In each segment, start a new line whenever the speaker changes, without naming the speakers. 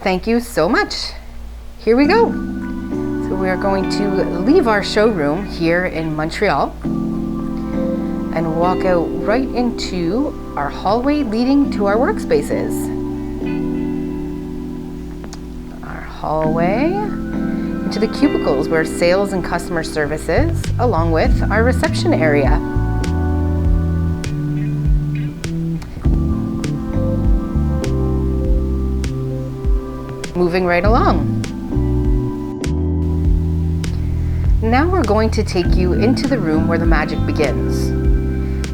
Thank you so much. Here we go. So we are going to leave our showroom here in Montreal and walk out right into our hallway leading to our workspaces. Our hallway into the cubicles where sales and customer service is, along with our reception area. Moving right along. Now we're going to take you into the room where the magic begins.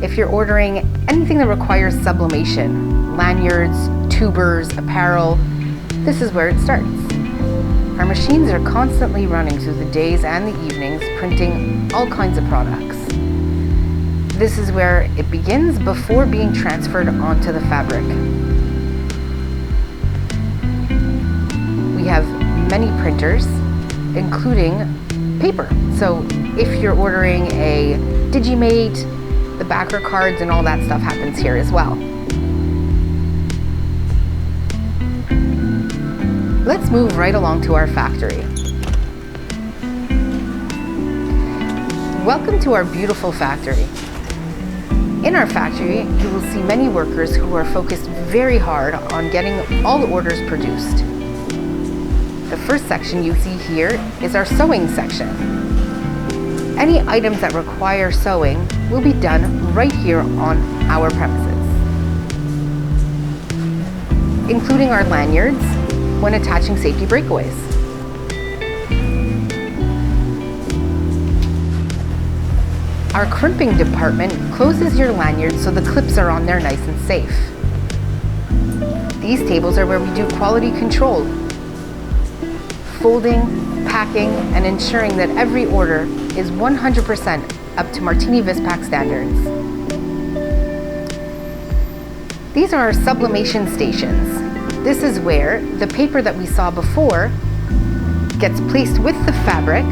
If you're ordering anything that requires sublimation, lanyards, tubers, apparel, this is where it starts. Our machines are constantly running through the days and the evenings, printing all kinds of products. This is where it begins before being transferred onto the fabric. We have many printers, including paper. So if you're ordering a Digimate, the backer cards and all that stuff happens here as well. Let's move right along to our factory. Welcome to our beautiful factory. In our factory, you will see many workers who are focused very hard on getting all the orders produced. The first section you see here is our sewing section. Any items that require sewing will be done right here on our premises, including our lanyards when attaching safety breakaways. Our crimping department closes your lanyards so the clips are on there nice and safe. These tables are where we do quality control, folding, packing, and ensuring that every order is 100% up to Martini-Vispak standards. These are our sublimation stations. This is where the paper that we saw before gets placed with the fabric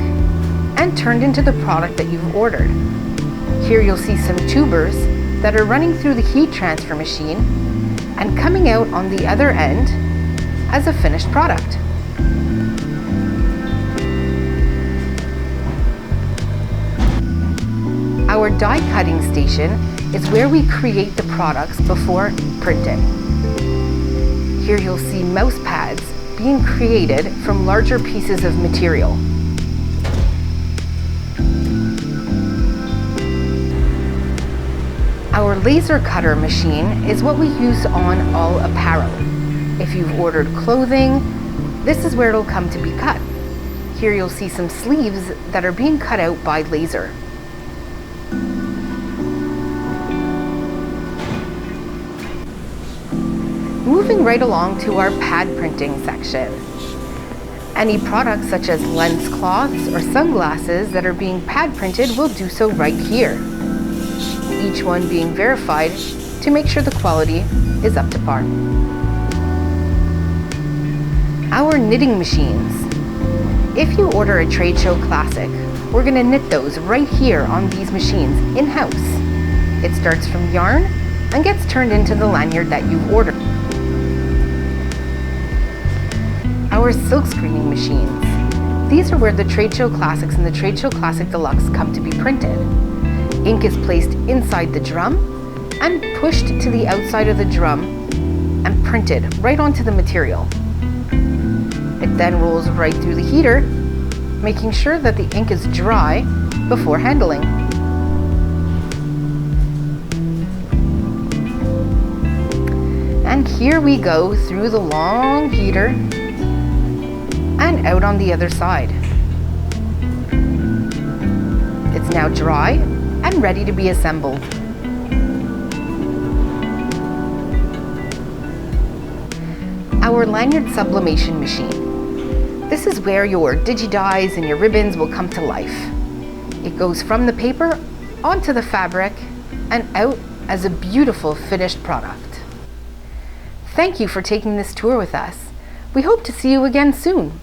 and turned into the product that you've ordered. Here you'll see some tubers that are running through the heat transfer machine and coming out on the other end as a finished product. Our die cutting station is where we create the products before printing. Here you'll see mouse pads being created from larger pieces of material. Our laser cutter machine is what we use on all apparel. If you've ordered clothing, this is where it'll come to be cut. Here you'll see some sleeves that are being cut out by laser. Moving right along to our pad printing section. Any products such as lens cloths or sunglasses that are being pad printed will do so right here. Each one being verified to make sure the quality is up to par. Our knitting machines. If you order a trade show classic, we're going to knit those right here on these machines in-house. It starts from yarn and gets turned into the lanyard that you've ordered. Our silk screening machines. These are where the Trade Show Classics and the Trade Show Classic Deluxe come to be printed. Ink is placed inside the drum and pushed to the outside of the drum and printed right onto the material. It then rolls right through the heater, making sure that the ink is dry before handling. And here we go through the long heater and out on the other side. It's now dry and ready to be assembled. Our lanyard sublimation machine. This is where your digi-dyes and your ribbons will come to life. It goes from the paper onto the fabric and out as a beautiful finished product. Thank you for taking this tour with us. We hope to see you again soon.